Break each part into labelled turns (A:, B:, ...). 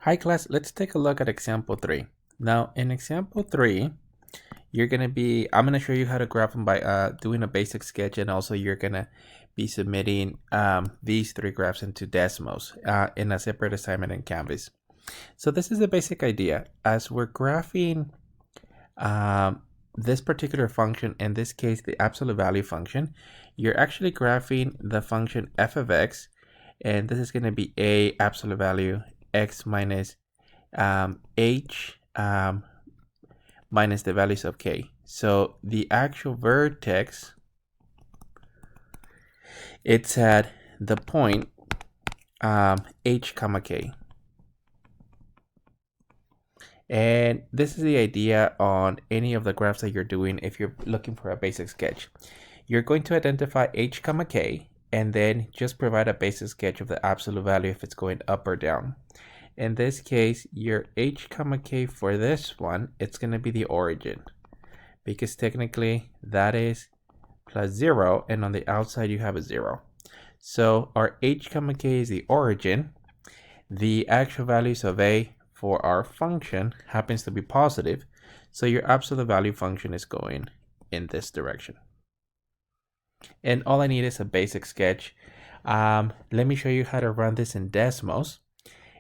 A: Hi class, let's take a look at example 3. Now in example 3, I'm going to show you how to graph them by doing a basic sketch, and also you're going to be submitting these 3 graphs into Desmos in a separate assignment in Canvas. So this is the basic idea. As we're graphing this particular function, in this case the absolute value function, you're actually graphing the function f of x, and this is going to be a absolute value x minus h minus the values of k. So the actual vertex, it's at the point h comma k. And this is the idea on any of the graphs that you're doing. If you're looking for a basic sketch, you're going to identify h comma k and then just provide a basic sketch of the absolute value if it's going up or down. In this case, your h comma k for this one, it's going to be the origin, because technically that is plus 0, and on the outside you have a 0. So our h comma k is the origin. The actual values of a for our function happens to be positive, so your absolute value function is going in this direction. And all I need is a basic sketch. Let me show you how to run this in Desmos.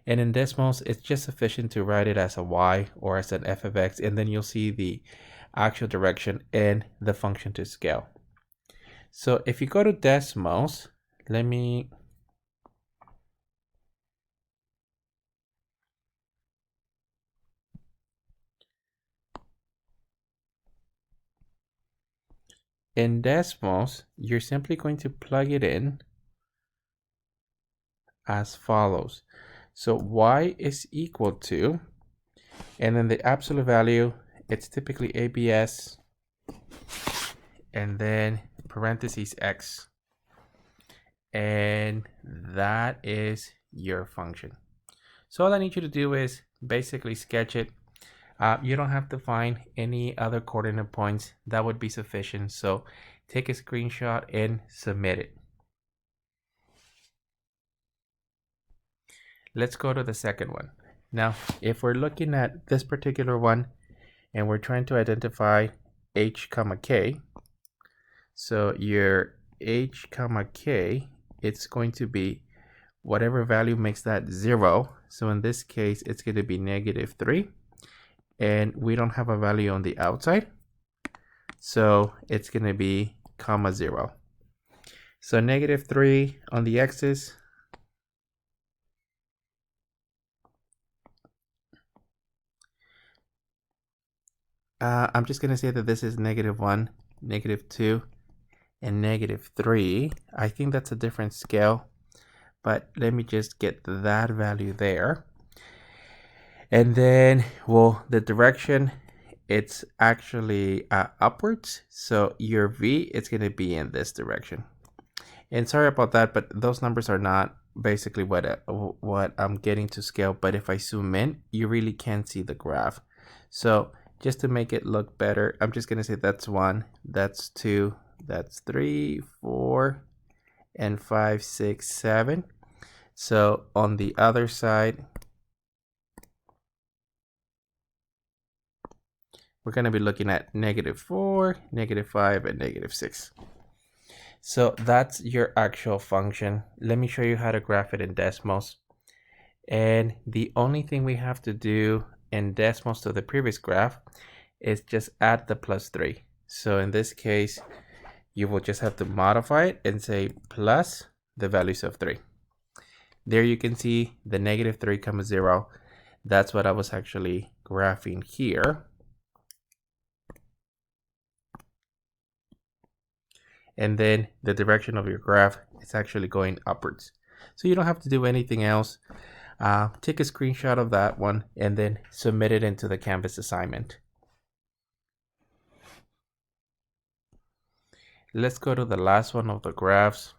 A: And in Desmos, it's just sufficient to write it as a y or as an f of x, and then you'll see the actual direction and the function to scale. So if you go to Desmos, in Desmos, you're simply going to plug it in as follows. So y is equal to, and then the absolute value, it's typically ABS, and then parentheses x. And that is your function. So all I need you to do is basically sketch it. You don't have to find any other coordinate points. That would be sufficient. So take a screenshot and submit it. Let's go to the second one. Now, if we're looking at this particular one and we're trying to identify h comma k, so your h comma k, it's going to be whatever value makes that 0. So in this case, it's going to be -3, and we don't have a value on the outside, so it's going to be comma 0. So -3 on the x's, I'm just going to say that this is -1, -2, and -3. I think that's a different scale, but let me just get that value there. And then, well, the direction, it's actually upwards. So your v, it's going to be in this direction. And sorry about that, but those numbers are not basically what I'm getting to scale. But if I zoom in, you really can't see the graph. So just to make it look better, I'm just going to say that's 1, that's 2, that's 3, 4, and 5, 6, 7. So on the other side, we're going to be looking at -4, -5, and -6. So that's your actual function. Let me show you how to graph it in Desmos. And the only thing we have to do in Desmos to the previous graph is just add the +3. So in this case, you will just have to modify it and say plus the values of 3. There you can see the -3 comma 0. That's what I was actually graphing here. And then the direction of your graph is actually going upwards. So you don't have to do anything else. Take a screenshot of that one and then submit it into the Canvas assignment. Let's go to the last one of the graphs,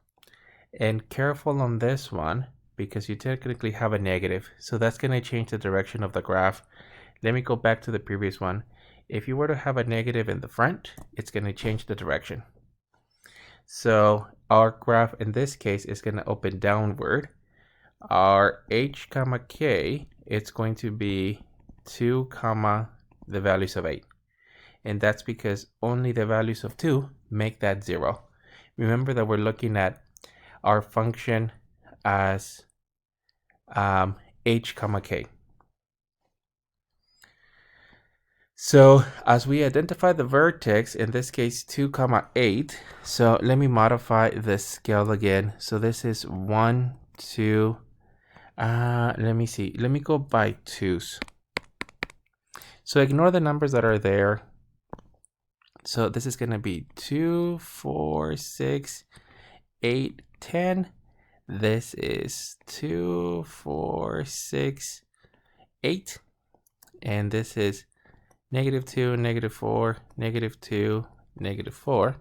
A: and careful on this one because you technically have a negative, so that's going to change the direction of the graph. Let me go back to the previous one. If you were to have a negative in the front, it's going to change the direction. So our graph in this case is going to open downward. Our h comma k it's going to be 2 comma the values of 8. And that's because only the values of 2 make that 0. Remember that we're looking at our function as h comma k. So as we identify the vertex, in this case 2 comma 8, so let me modify the scale again. So this is 1, 2, let me see, let me go by 2s. So ignore the numbers that are there. So this is going to be 2, 4, 6, 8, 10. This is 2, 4, 6, 8. And this is -2, -4, -2, -4.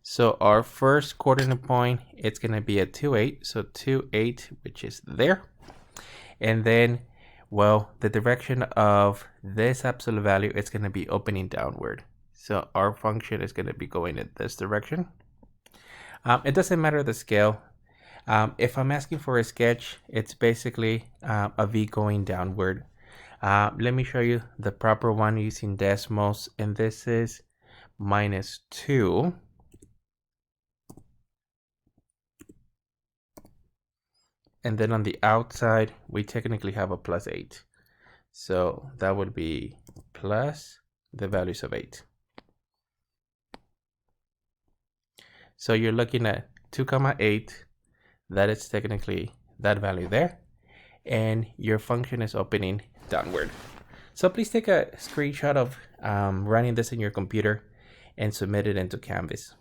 A: So our first coordinate point, it's going to be at 2, 8. So 2, 8, which is there. And then, well, the direction of this absolute value, it's going to be opening downward. So our function is going to be going in this direction. It doesn't matter the scale. If I'm asking for a sketch, it's basically a V going downward. Let me show you the proper one using decimals, and this is -2. And then on the outside, we technically have a +8. So that would be plus the values of 8. So you're looking at 2 comma 8, that is technically that value there, and your function is opening downward. So please take a screenshot of running this in your computer and submit it into Canvas.